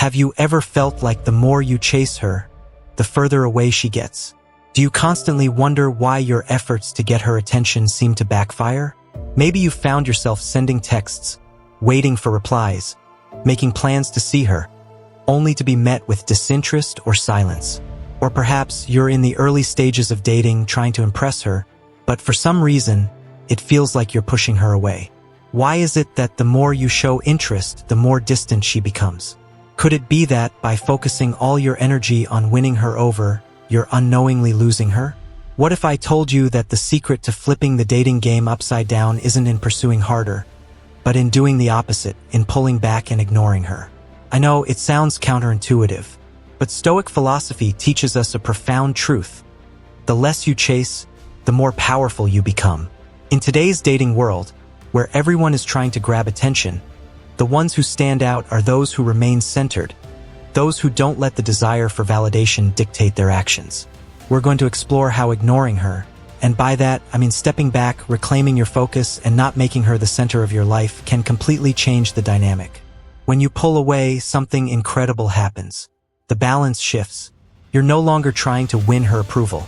Have you ever felt like the more you chase her, the further away she gets? Do you constantly wonder why your efforts to get her attention seem to backfire? Maybe you found yourself sending texts, waiting for replies, making plans to see her, only to be met with disinterest or silence. Or perhaps you're in the early stages of dating trying to impress her, but for some reason, it feels like you're pushing her away. Why is it that the more you show interest, the more distant she becomes? Could it be that by focusing all your energy on winning her over, you're unknowingly losing her? What if I told you that the secret to flipping the dating game upside down isn't in pursuing harder, but in doing the opposite, in pulling back and ignoring her? I know it sounds counterintuitive, but Stoic philosophy teaches us a profound truth. The less you chase, the more powerful you become. In today's dating world, where everyone is trying to grab attention, the ones who stand out are those who remain centered, those who don't let the desire for validation dictate their actions. We're going to explore how ignoring her, and by that, I mean stepping back, reclaiming your focus, and not making her the center of your life, can completely change the dynamic. When you pull away, something incredible happens. The balance shifts. You're no longer trying to win her approval.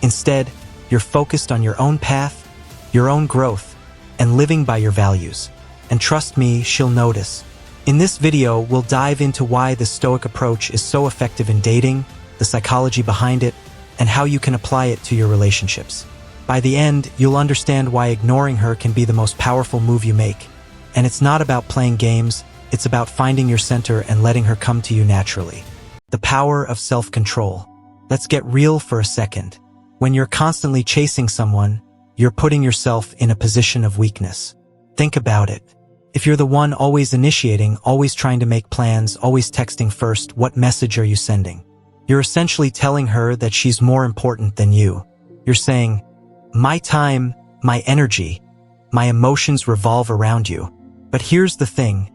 Instead, you're focused on your own path, your own growth, and living by your values. And trust me, she'll notice. In this video, we'll dive into why the Stoic approach is so effective in dating, the psychology behind it, and how you can apply it to your relationships. By the end, you'll understand why ignoring her can be the most powerful move you make. And it's not about playing games, it's about finding your center and letting her come to you naturally. The power of self-control. Let's get real for a second. When you're constantly chasing someone, you're putting yourself in a position of weakness. Think about it. If you're the one always initiating, always trying to make plans, always texting first, what message are you sending? You're essentially telling her that she's more important than you. You're saying, my time, my energy, my emotions revolve around you. But here's the thing.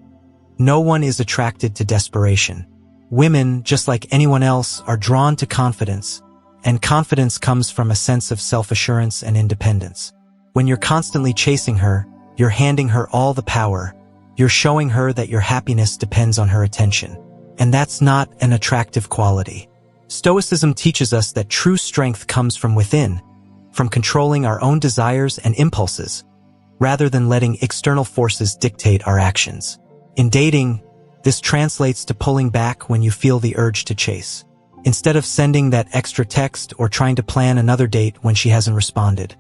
No one is attracted to desperation. Women, just like anyone else, are drawn to confidence, and confidence comes from a sense of self-assurance and independence. When you're constantly chasing her, you're handing her all the power. You're showing her that your happiness depends on her attention. And that's not an attractive quality. Stoicism teaches us that true strength comes from within, from controlling our own desires and impulses, rather than letting external forces dictate our actions. In dating, this translates to pulling back when you feel the urge to chase. Instead of sending that extra text or trying to plan another date when she hasn't responded.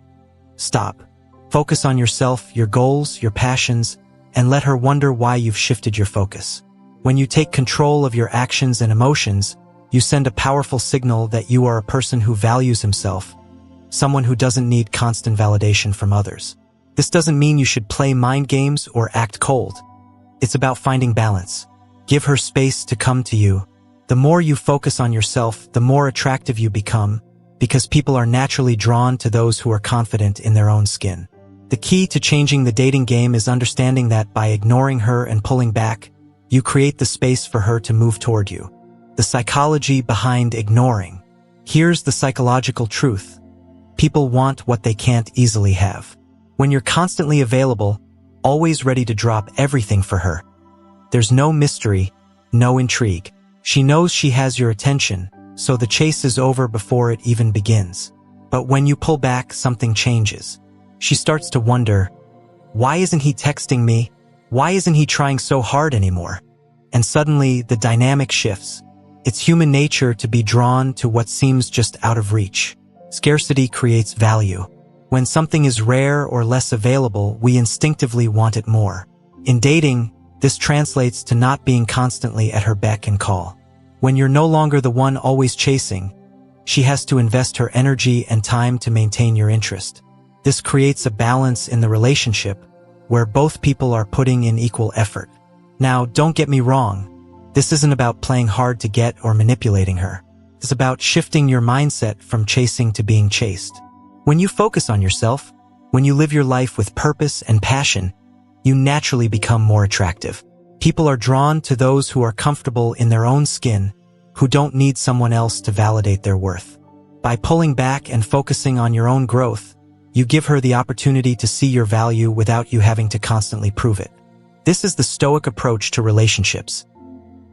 Stop. Focus on yourself, your goals, your passions, and let her wonder why you've shifted your focus. When you take control of your actions and emotions, you send a powerful signal that you are a person who values himself, someone who doesn't need constant validation from others. This doesn't mean you should play mind games or act cold. It's about finding balance. Give her space to come to you. The more you focus on yourself, the more attractive you become, because people are naturally drawn to those who are confident in their own skin. The key to changing the dating game is understanding that by ignoring her and pulling back, you create the space for her to move toward you. The psychology behind ignoring. Here's the psychological truth. People want what they can't easily have. When you're constantly available, always ready to drop everything for her, there's no mystery, no intrigue. She knows she has your attention, so the chase is over before it even begins. But when you pull back, something changes. She starts to wonder, why isn't he texting me? Why isn't he trying so hard anymore? And suddenly, the dynamic shifts. It's human nature to be drawn to what seems just out of reach. Scarcity creates value. When something is rare or less available, we instinctively want it more. In dating, this translates to not being constantly at her beck and call. When you're no longer the one always chasing, she has to invest her energy and time to maintain your interest. This creates a balance in the relationship where both people are putting in equal effort. Now, don't get me wrong. This isn't about playing hard to get or manipulating her. It's about shifting your mindset from chasing to being chased. When you focus on yourself, when you live your life with purpose and passion, you naturally become more attractive. People are drawn to those who are comfortable in their own skin, who don't need someone else to validate their worth. By pulling back and focusing on your own growth, you give her the opportunity to see your value without you having to constantly prove it. This is the Stoic approach to relationships.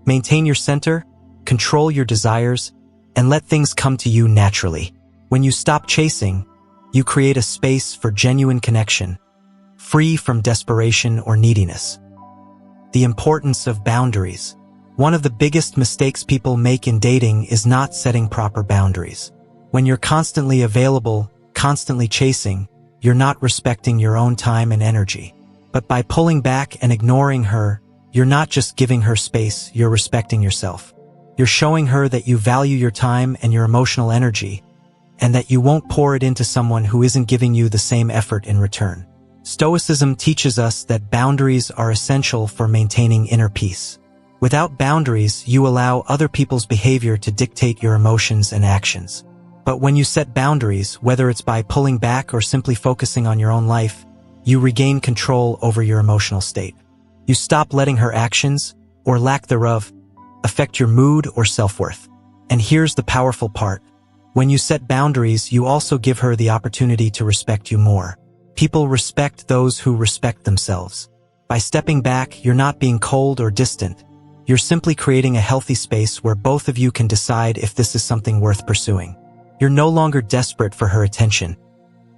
Maintain your center, control your desires, and let things come to you naturally. When you stop chasing, you create a space for genuine connection, free from desperation or neediness. The importance of boundaries. One of the biggest mistakes people make in dating is not setting proper boundaries. When you're constantly available, constantly chasing, you're not respecting your own time and energy. But by pulling back and ignoring her, you're not just giving her space, you're respecting yourself. You're showing her that you value your time and your emotional energy, and that you won't pour it into someone who isn't giving you the same effort in return. Stoicism teaches us that boundaries are essential for maintaining inner peace. Without boundaries, you allow other people's behavior to dictate your emotions and actions. But when you set boundaries, whether it's by pulling back or simply focusing on your own life, you regain control over your emotional state. You stop letting her actions, or lack thereof, affect your mood or self-worth. And here's the powerful part. When you set boundaries, you also give her the opportunity to respect you more. People respect those who respect themselves. By stepping back, you're not being cold or distant. You're simply creating a healthy space where both of you can decide if this is something worth pursuing. You're no longer desperate for her attention.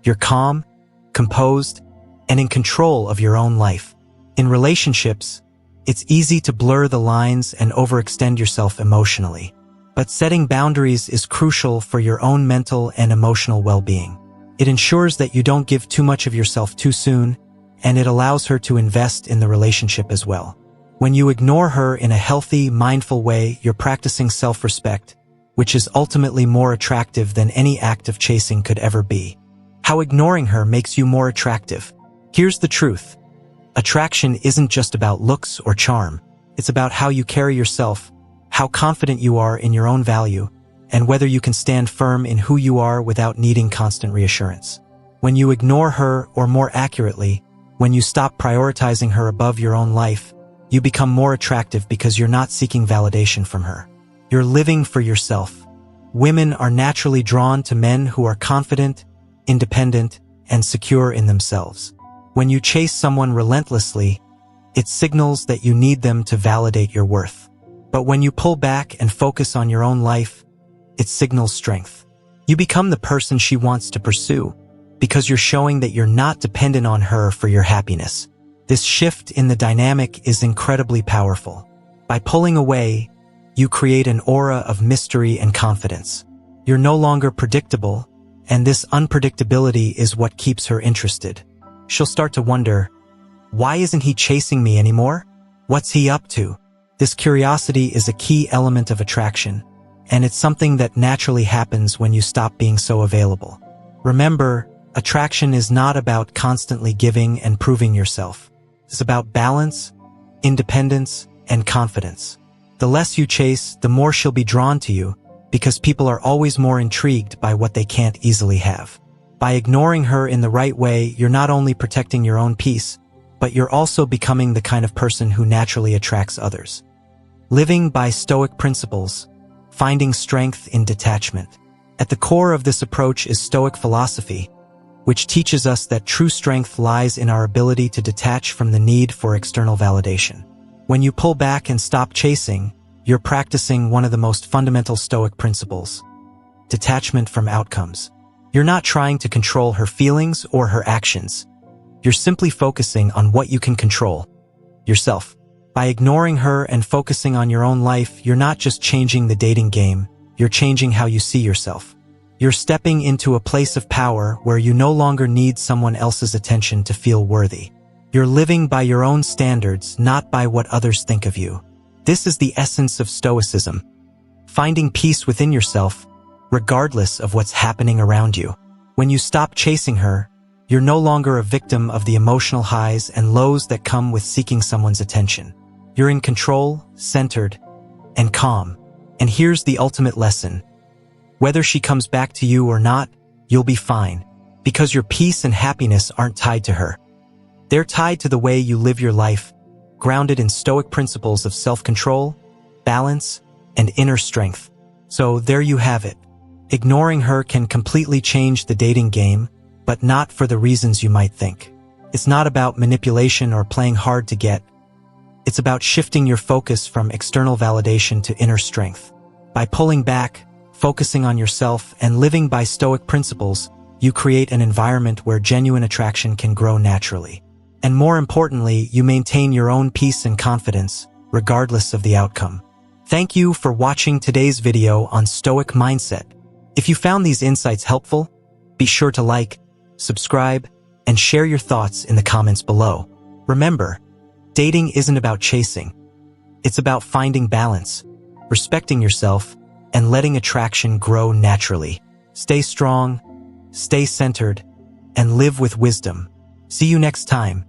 You're calm, composed, and in control of your own life. In relationships, it's easy to blur the lines and overextend yourself emotionally. But setting boundaries is crucial for your own mental and emotional well-being. It ensures that you don't give too much of yourself too soon, and it allows her to invest in the relationship as well. When you ignore her in a healthy, mindful way, you're practicing self-respect, which is ultimately more attractive than any act of chasing could ever be. How ignoring her makes you more attractive. Here's the truth. Attraction isn't just about looks or charm. It's about how you carry yourself, how confident you are in your own value, and whether you can stand firm in who you are without needing constant reassurance. When you ignore her, or more accurately, when you stop prioritizing her above your own life, you become more attractive because you're not seeking validation from her. You're living for yourself. Women are naturally drawn to men who are confident, independent, and secure in themselves. When you chase someone relentlessly, it signals that you need them to validate your worth. But when you pull back and focus on your own life, it signals strength. You become the person she wants to pursue, because you're showing that you're not dependent on her for your happiness. This shift in the dynamic is incredibly powerful. By pulling away, you create an aura of mystery and confidence. You're no longer predictable, and this unpredictability is what keeps her interested. She'll start to wonder, why isn't he chasing me anymore? What's he up to? This curiosity is a key element of attraction, and it's something that naturally happens when you stop being so available. Remember, attraction is not about constantly giving and proving yourself. It's about balance, independence, and confidence. The less you chase, the more she'll be drawn to you, because people are always more intrigued by what they can't easily have. By ignoring her in the right way, you're not only protecting your own peace, but you're also becoming the kind of person who naturally attracts others. Living by Stoic principles, finding strength in detachment. At the core of this approach is Stoic philosophy, which teaches us that true strength lies in our ability to detach from the need for external validation. When you pull back and stop chasing, you're practicing one of the most fundamental Stoic principles: detachment from outcomes. You're not trying to control her feelings or her actions. You're simply focusing on what you can control: yourself. By ignoring her and focusing on your own life, you're not just changing the dating game, you're changing how you see yourself. You're stepping into a place of power where you no longer need someone else's attention to feel worthy. You're living by your own standards, not by what others think of you. This is the essence of Stoicism: finding peace within yourself, regardless of what's happening around you. When you stop chasing her, you're no longer a victim of the emotional highs and lows that come with seeking someone's attention. You're in control, centered, and calm. And here's the ultimate lesson: whether she comes back to you or not, you'll be fine, because your peace and happiness aren't tied to her. They're tied to the way you live your life, grounded in Stoic principles of self-control, balance, and inner strength. So there you have it. Ignoring her can completely change the dating game, but not for the reasons you might think. It's not about manipulation or playing hard to get. It's about shifting your focus from external validation to inner strength. By pulling back, focusing on yourself, and living by Stoic principles, you create an environment where genuine attraction can grow naturally. And more importantly, you maintain your own peace and confidence, regardless of the outcome. Thank you for watching today's video on Stoic mindset. If you found these insights helpful, be sure to like, subscribe, and share your thoughts in the comments below. Remember, dating isn't about chasing. It's about finding balance, respecting yourself, and letting attraction grow naturally. Stay strong, stay centered, and live with wisdom. See you next time.